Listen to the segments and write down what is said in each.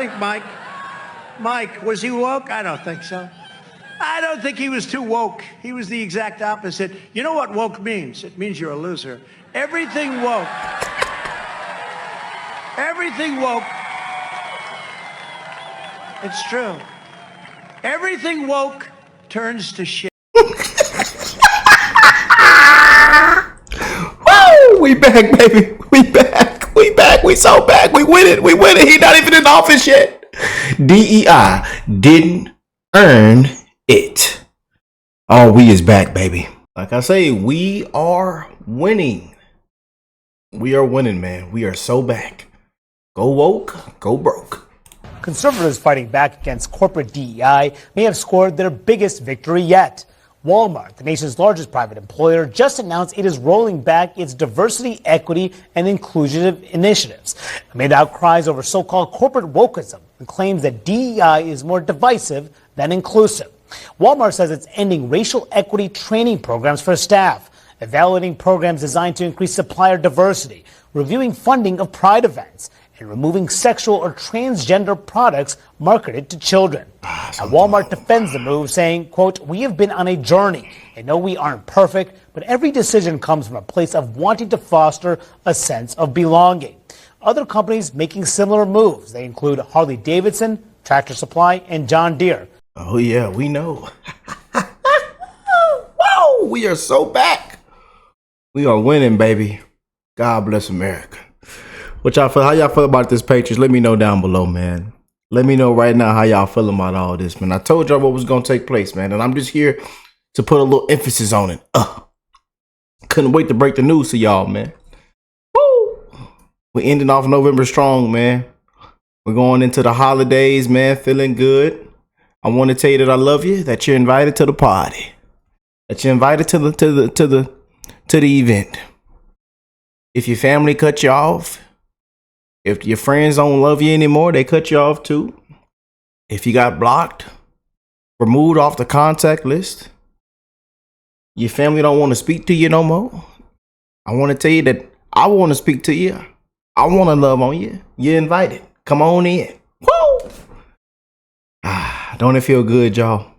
think, Mike? Mike, was he woke? I don't think so. I don't think he was too woke. He was the exact opposite. You know what woke means? It means you're a loser. Everything woke. Everything woke. It's true. Everything woke turns to shit. Woo! We back, baby. We back. We back. We so back. We win it. We win it. He not even in office yet. DEI didn't earn it. Oh, we is back, baby. Like I say, we are winning. We are winning, man. We are so back. Go woke, go broke. Conservatives fighting back against corporate DEI may have scored their biggest victory yet. Walmart, the nation's largest private employer, just announced it is rolling back its diversity, equity, and inclusion initiatives amid outcries over so-called corporate wokeism and claims that DEI is more divisive than inclusive. Walmart says it's ending racial equity training programs for staff, evaluating programs designed to increase supplier diversity, reviewing funding of pride events, and removing sexual or transgender products marketed to children. And Walmart defends the move, saying, quote, "We have been on a journey and know we aren't perfect, but every decision comes from a place of wanting to foster a sense of belonging." Other companies making similar moves. They include Harley-Davidson, Tractor Supply, and John Deere. Oh, yeah, we know. Whoa, we are so back. We are winning, baby. God bless America. What y'all feel? How y'all feel about this, Patriots? Let me know down below, man. Let me know right now how y'all feel about all this, man. I told y'all what was going to take place, man. And I'm just here to put a little emphasis on it. Couldn't wait to break the news to y'all, man. Woo! We're ending off November strong, man. We're going into the holidays, man. Feeling good. I want to tell you that I love you, that you're invited to the party. That you're invited to the event. If your family cut you off, if your friends don't love you anymore, they cut you off too. If you got blocked, removed off the contact list, your family don't want to speak to you no more. I want to tell you that I want to speak to you. I want to love on you. You're invited. Come on in. Woo! Don't it feel good, y'all?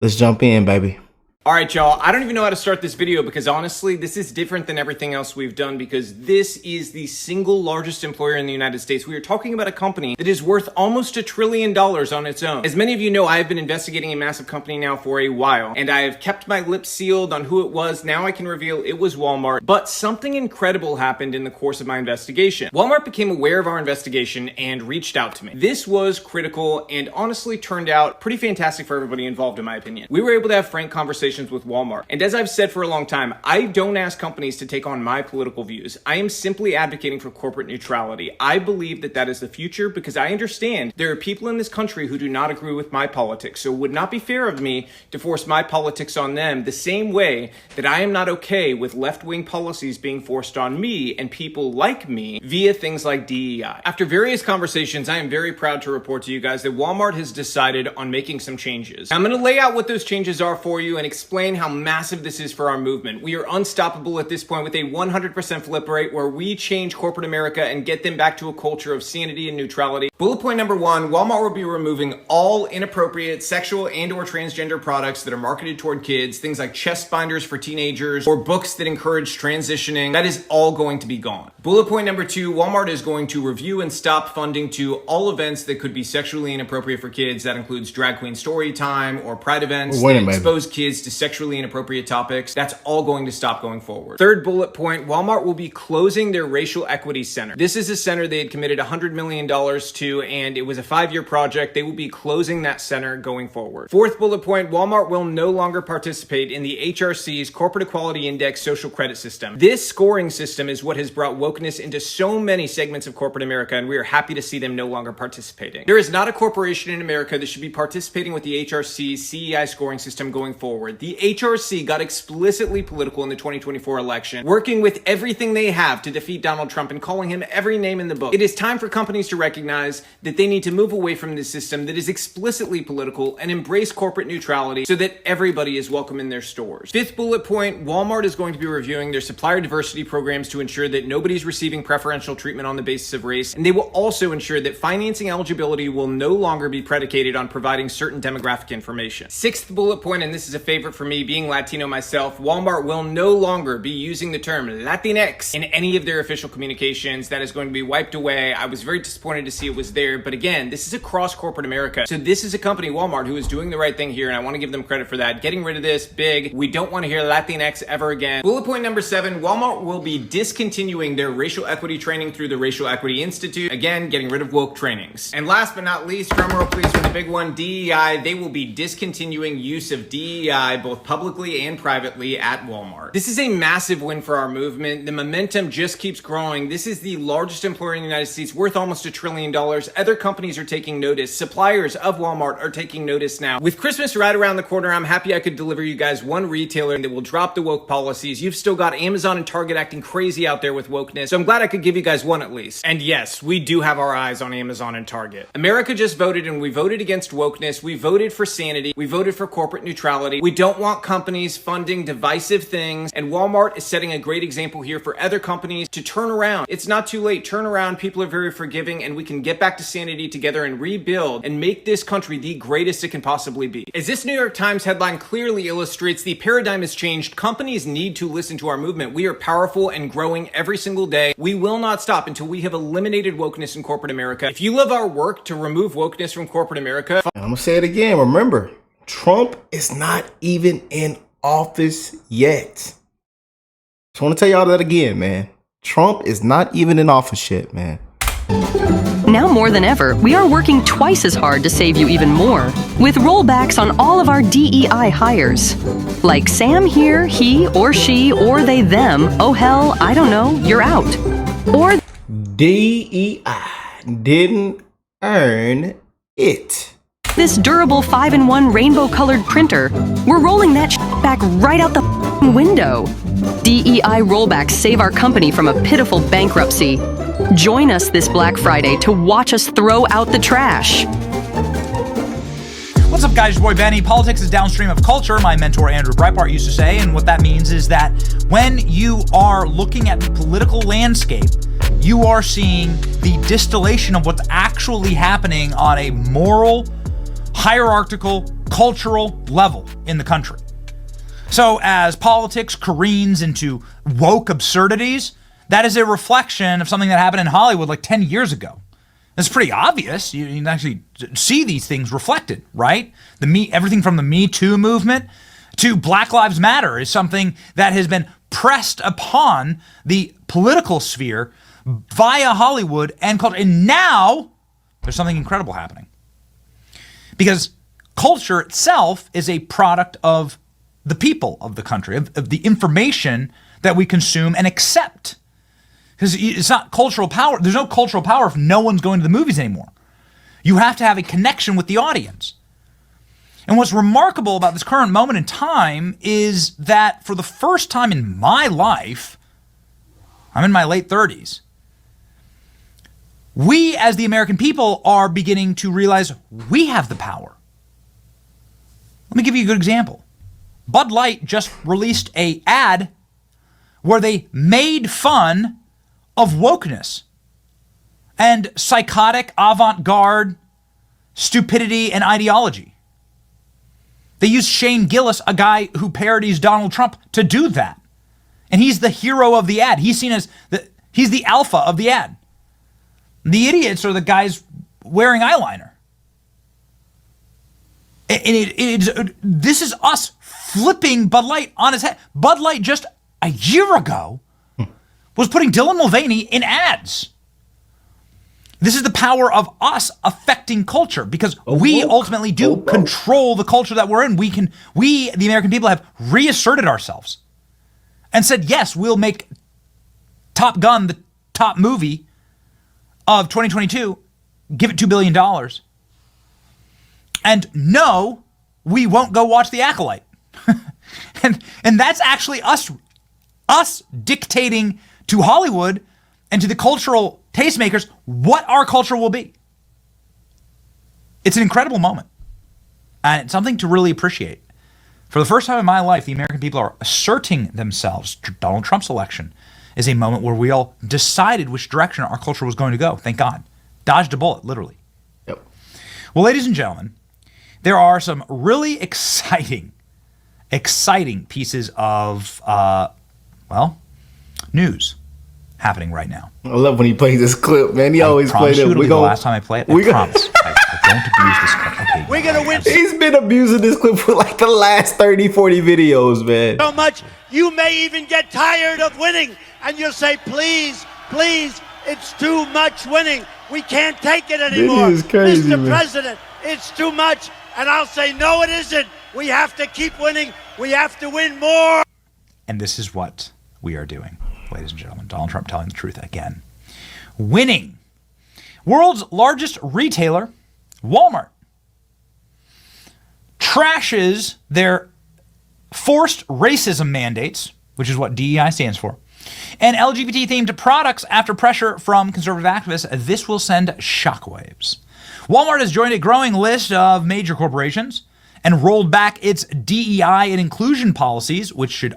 Let's jump in, baby. All right, y'all, I don't even know how to start this video because honestly, this is different than everything else we've done because this is the single largest employer in the United States. We are talking about a company that is worth almost $1 trillion on its own. As many of you know, I have been investigating a massive company now for a while, and I have kept my lips sealed on who it was. Now I can reveal it was Walmart, but something incredible happened in the course of my investigation. Walmart became aware of our investigation and reached out to me. This was critical and honestly turned out pretty fantastic for everybody involved, in my opinion. We were able to have frank conversations with Walmart. And as I've said for a long time, I don't ask companies to take on my political views. I am simply advocating for corporate neutrality. I believe that that is the future because I understand there are people in this country who do not agree with my politics. So it would not be fair of me to force my politics on them the same way that I am not okay with left-wing policies being forced on me and people like me via things like DEI. After various conversations, I am very proud to report to you guys that Walmart has decided on making some changes. I'm going to lay out what those changes are for you and explain how massive this is for our movement. We are unstoppable at this point with a 100% flip rate where we change corporate America and get them back to a culture of sanity and neutrality. Bullet point number 1, Walmart will be removing all inappropriate sexual and or transgender products that are marketed toward kids, things like chest binders for teenagers or books that encourage transitioning. That is all going to be gone. Bullet point number 2, Walmart is going to review and stop funding to all events that could be sexually inappropriate for kids. That includes drag queen story time or pride events that expose kids to sexually inappropriate topics. That's all going to stop going forward. Third bullet point, Walmart will be closing their racial equity center. This is a center they had committed $100 million to, and it was a 5-year project. They will be closing that center going forward. Fourth bullet point, Walmart will no longer participate in the HRC's Corporate Equality Index social credit system. This scoring system is what has brought wokeness into so many segments of corporate America, and we are happy to see them no longer participating. There is not a corporation in America that should be participating with the HRC's CEI scoring system going forward. The HRC got explicitly political in the 2024 election, working with everything they have to defeat Donald Trump and calling him every name in the book. It is time for companies to recognize that they need to move away from this system that is explicitly political and embrace corporate neutrality so that everybody is welcome in their stores. Fifth bullet point, Walmart is going to be reviewing their supplier diversity programs to ensure that nobody companies receiving preferential treatment on the basis of race, and they will also ensure that financing eligibility will no longer be predicated on providing certain demographic information. Sixth bullet point, and this is a favorite for me, being Latino myself, Walmart will no longer be using the term Latinx in any of their official communications. That is going to be wiped away. I was very disappointed to see it was there, but again, this is across corporate America. So this is a company, Walmart, who is doing the right thing here, and I want to give them credit for that. Getting rid of this, big. We don't want to hear Latinx ever again. Bullet point number 7, Walmart will be discontinuing their racial equity training through the Racial Equity Institute. Again, getting rid of woke trainings. And last but not least, drumroll please for the big one, DEI. They will be discontinuing use of DEI both publicly and privately at Walmart. This is a massive win for our movement. The momentum just keeps growing. This is the largest employer in the United States, worth almost $1 trillion. Other companies are taking notice. Suppliers of Walmart are taking notice now. With Christmas right around the corner, I'm happy I could deliver you guys one retailer that will drop the woke policies. You've still got Amazon and Target acting crazy out there with wokeness, so I'm glad I could give you guys one at least. And yes, we do have our eyes on Amazon and Target. America just voted, and we voted against wokeness. We voted for sanity. We voted for corporate neutrality. We don't want companies funding divisive things, and Walmart is setting a great example here for other companies to turn around. It's not too late. Turn around. People are very forgiving, and we can get back to sanity together and rebuild and make this country the greatest it can possibly be. As this New York Times headline clearly illustrates, the paradigm has changed. Companies need to listen to our movement. We are powerful and growing every single day. We will not stop until we have eliminated wokeness in corporate America. If you love our work to remove wokeness from corporate America, I'm gonna say it again. Remember, Trump is not even in office yet. Just want to tell y'all that again, man. Trump is not even in office yet, man. Now more than ever, we are working twice as hard to save you even more with rollbacks on all of our DEI hires. Like Sam here, he or she or they them, oh hell, I don't know, you're out. Or DEI didn't earn it. this durable 5-in-1 rainbow-colored printer, we're rolling that back right out the window. DEI rollbacks save our company from a pitiful bankruptcy. Join us this Black Friday to watch us throw out the trash. What's up, guys? Your boy Benny. Politics is downstream of culture, my mentor Andrew Breitbart used to say, and what that means is that when you are looking at the political landscape, you are seeing the distillation of what's actually happening on a moral, hierarchical, cultural level in the country. So as politics careens into woke absurdities, that is a reflection of something that happened in Hollywood like 10 years ago. It's pretty obvious. You can actually see these things reflected, right? Everything from the Me Too movement to Black Lives Matter is something that has been pressed upon the political sphere via Hollywood and culture. And now there's something incredible happening. Because culture itself is a product of the people of the country, of the information that we consume and accept. Because it's not cultural power. There's no cultural power if no one's going to the movies anymore. You have to have a connection with the audience. And what's remarkable about this current moment in time is that for the first time in my life, I'm in my late 30s, we as the American people are beginning to realize we have the power. Let me give you a good example. Bud Light just released an ad where they made fun of wokeness and psychotic avant-garde stupidity and ideology. They used Shane Gillis, a guy who parodies Donald Trump, to do that. And he's the hero of the ad. He's seen as he's the alpha of the ad. The idiots are the guys wearing eyeliner. And this is us flipping Bud Light on his head. Bud Light just a year ago was putting Dylan Mulvaney in ads. This is the power of us affecting culture because we ultimately do control the culture that we're in. We, the American people, have reasserted ourselves and said, yes, we'll make Top Gun the top movie of 2022, give it $2 billion. And no, we won't go watch The Acolyte. and that's actually us dictating to Hollywood and to the cultural tastemakers what our culture will be. It's an incredible moment. And it's something to really appreciate. For the first time in my life, the American people are asserting themselves. Donald Trump's election is a moment where we all decided which direction our culture was going to go. Thank God. Dodged a bullet, literally. Yep. Well, ladies and gentlemen, there are some really exciting pieces of, news happening right now. I love when he plays this clip, man. He always plays it. The last time I play it. I promise. I don't abuse this clip. Okay. We're going to win He's been abusing this clip for like the last 30, 40 videos, man. so much, you may even get tired of winning. And you'll say, please, please, it's too much winning. We can't take it anymore. This is crazy, Mr. man. President, it's too much. And I'll say, no, it isn't. We have to keep winning. We have to win more. And this is what we are doing, ladies and gentlemen. Donald Trump telling the truth again. Winning. World's largest retailer, Walmart, trashes their forced racism mandates, which is what DEI stands for, and LGBT-themed products after pressure from conservative activists. This will send shockwaves. Walmart has joined a growing list of major corporations and rolled back its DEI and inclusion policies, which should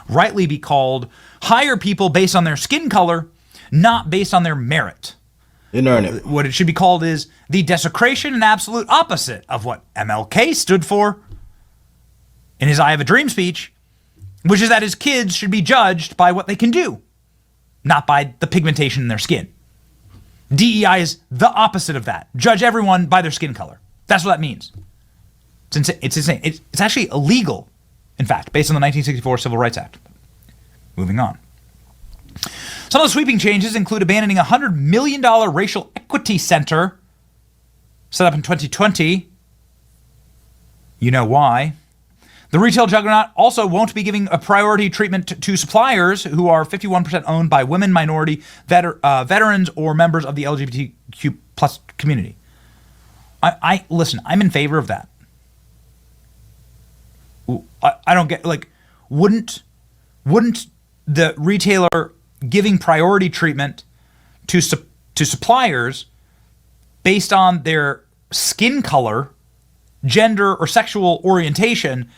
rightly be called hire people based on their skin color, not based on their merit. Didn't earn it. What it should be called is the desecration and absolute opposite of what MLK stood for in his I Have a Dream speech, which is that his kids should be judged by what they can do, not by the pigmentation in their skin. DEI is the opposite of that. Judge everyone by their skin color. That's what that means. It's insane. It's actually illegal, in fact, based on the 1964 Civil Rights Act. Moving on. Some of the sweeping changes include abandoning a $100 million racial equity center set up in 2020. You know why. The retail juggernaut also won't be giving a priority treatment to suppliers who are 51% owned by women, minority, veterans, or members of the LGBTQ plus community. Listen, I'm in favor of that. I don't get, wouldn't the retailer giving priority treatment to suppliers based on their skin color, gender, or sexual orientation,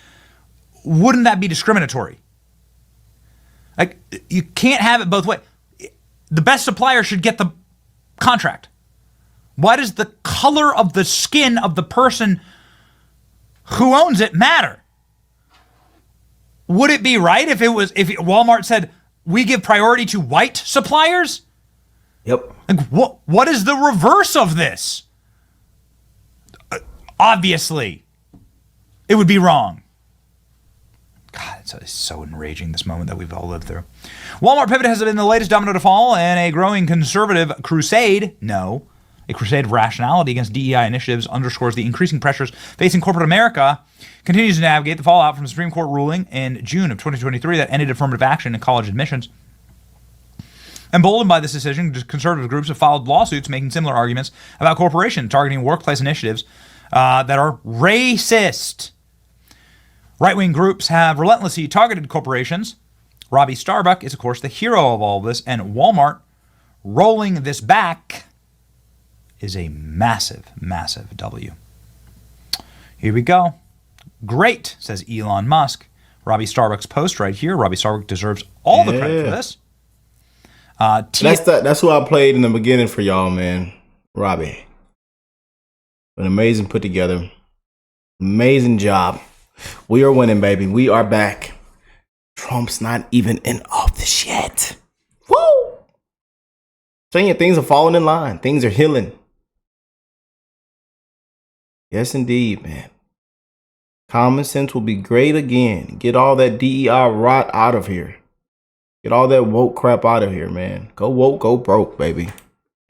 wouldn't that be discriminatory? Like, you can't have it both ways. The best supplier should get the contract. Why does the color of the skin of the person who owns it matter? Would it be right if Walmart said, we give priority to white suppliers? Yep. Like, what is the reverse of this? Obviously, it would be wrong. God, it's so enraging, this moment that we've all lived through. Walmart pivot has been the latest domino to fall in a growing conservative crusade. No, a crusade of rationality against DEI initiatives underscores the increasing pressures facing corporate America, continues to navigate the fallout from the Supreme Court ruling in June of 2023 that ended affirmative action in college admissions. Emboldened by this decision, conservative groups have filed lawsuits making similar arguments about corporations targeting workplace initiatives that are racist. Right-wing groups have relentlessly targeted corporations. Robbie Starbuck is, of course, the hero of all of this, and Walmart rolling this back is a massive, massive W. Here we go. Great, says Elon Musk. Robbie Starbuck's post right here. Robbie Starbuck deserves all the credit for this. That's who I played in the beginning for y'all, man. Robbie. An amazing put together. Amazing job. We are winning, baby. We are back. Trump's not even in office yet. Woo! Saying things are falling in line. Things are healing. Yes, indeed, man. Common sense will be great again. Get all that DEI rot out of here. Get all that woke crap out of here, man. Go woke, go broke, baby.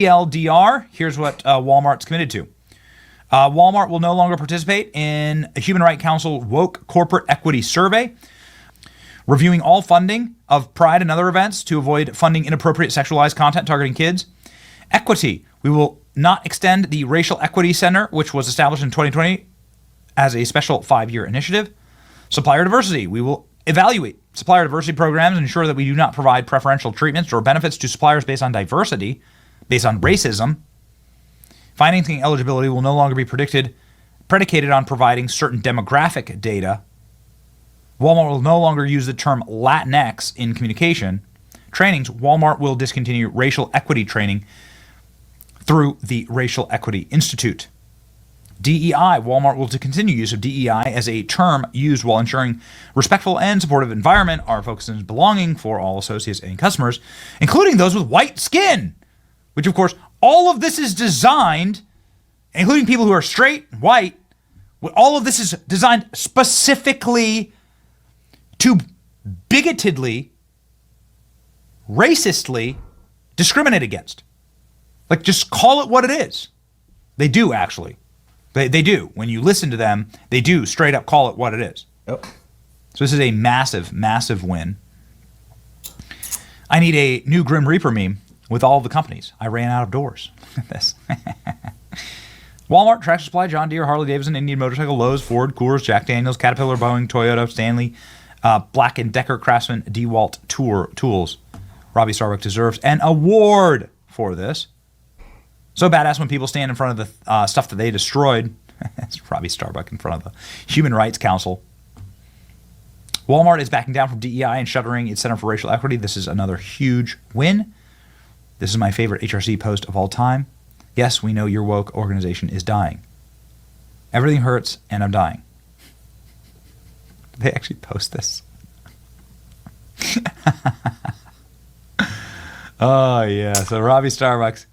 TLDR, here's what Walmart's committed to. Walmart will no longer participate in a Human Rights Council woke corporate equity survey, reviewing all funding of Pride and other events to avoid funding inappropriate sexualized content targeting kids. Equity, we will not extend the Racial Equity Center, which was established in 2020 as a special 5-year initiative. Supplier diversity, we will evaluate supplier diversity programs and ensure that we do not provide preferential treatments or benefits to suppliers based on diversity, based on racism. Financing eligibility will no longer be predicated on providing certain demographic data. Walmart will no longer use the term Latinx in communication. trainings, Walmart will discontinue racial equity training through the Racial Equity Institute. DEI, Walmart will continue use of DEI as a term used while ensuring respectful and supportive environment. Our focus is belonging for all associates and customers, including those with white skin, which of course, all of this is designed, including people who are straight, white, all of this is designed specifically to bigotedly, racistly discriminate against. Like, just call it what it is. They do, actually. They do. When you listen to them, they do straight up call it what it is. Yep. So this is a massive, massive win. I need a new Grim Reaper meme with all the companies. I ran out of doors. Look at this. Walmart, Tractor Supply, John Deere, Harley Davidson, Indian Motorcycle, Lowe's, Ford, Coors, Jack Daniels, Caterpillar, Boeing, Toyota, Stanley, Black & Decker, Craftsman, DeWalt Tools. Robbie Starbuck deserves an award for this. So badass when people stand in front of the stuff that they destroyed. That's Robbie Starbuck in front of the Human Rights Council. Walmart is backing down from DEI and shuttering its Center for Racial Equity. This is another huge win. This is my favorite HRC post of all time. Yes, we know your woke organization is dying. Everything hurts and I'm dying. They actually post this. Oh, yeah. So Robbie Starbucks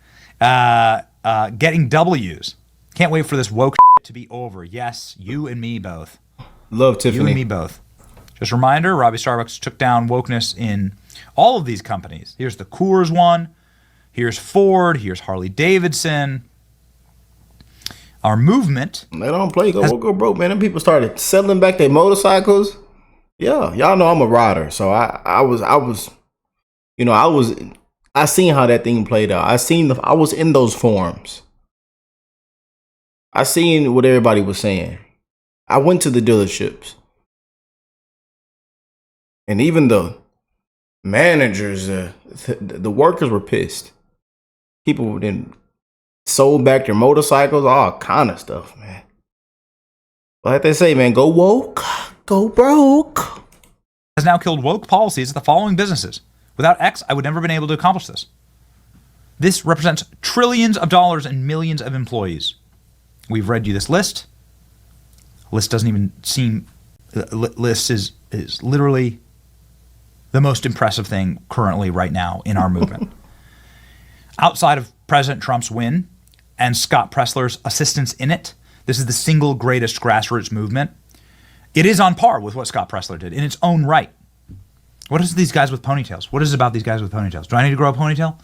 getting W's. Can't wait for this woke to be over. Yes, you and me both. Love Tiffany. You and me both. Just a reminder, Robbie Starbucks took down wokeness in all of these companies. Here's the Coors one. Here's Ford. Here's Harley Davidson. Our movement. They don't play go broke, man. Them people started selling back their motorcycles. Yeah, y'all know I'm a rider, so I seen how that thing played out. I was in those forums. I seen what everybody was saying. I went to the dealerships. And even the managers, the workers were pissed. People then sold back their motorcycles, all kind of stuff, man. Like they say, man, go woke, go broke. Has now killed woke policies at the following businesses. Without X, I would never have been able to accomplish this. This represents trillions of dollars and millions of employees. We've read you this list. List doesn't even seem... List is literally the most impressive thing currently right now in our movement. Outside of President Trump's win and Scott Presler's assistance in it, this is the single greatest grassroots movement. It is on par with what Scott Presler did in its own right. What is these guys with ponytails? What is it about these guys with ponytails? Do I need to grow a ponytail?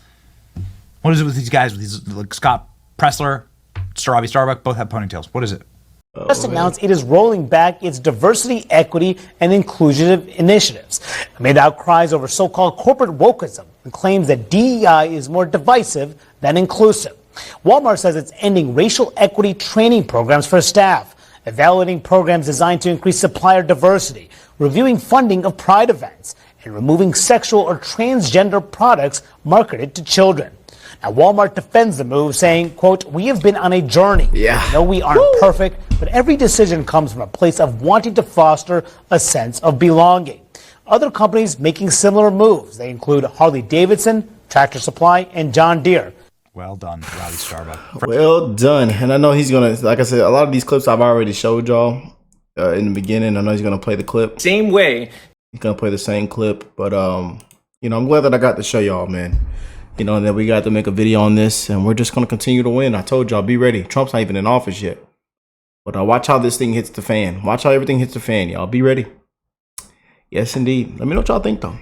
What is it with these guys with these, like Scott Presler, Robbie Starbuck, both have ponytails? What is it? Just announced it is rolling back its diversity, equity, and inclusive initiatives amid outcries over so-called corporate wokeism and claims that DEI is more divisive than inclusive. Walmart says it's ending racial equity training programs for staff, evaluating programs designed to increase supplier diversity, reviewing funding of pride events, and removing sexual or transgender products marketed to children. Now, Walmart defends the move, saying, quote, "We have been on a journey. Yeah. No, we aren't perfect, but every decision comes from a place of wanting to foster a sense of belonging." Other companies making similar moves. They include Harley Davidson, Tractor Supply, and John Deere. Well done, Robbie Starbuck. Well done. And I know he's going to, like I said, a lot of these clips I've already showed y'all in the beginning. I know he's going to play the clip. Same way. He's going to play the same clip. But, I'm glad that I got to show y'all, man. That we got to make a video on this, and we're just going to continue to win. I told y'all, be ready. Trump's not even in office yet. But watch how this thing hits the fan. Watch how everything hits the fan, y'all. Be ready. Yes, indeed. Let me know what y'all think, though.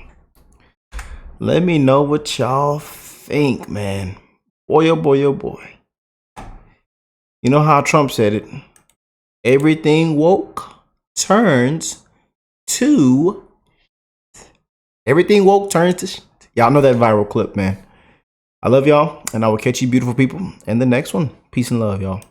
Let me know what y'all think, man. Boy, oh boy, oh boy. You know how Trump said it. Everything woke turns to... Everything woke turns to... Y'all know that viral clip, man. I love y'all, and I will catch you beautiful people in the next one. Peace and love, y'all.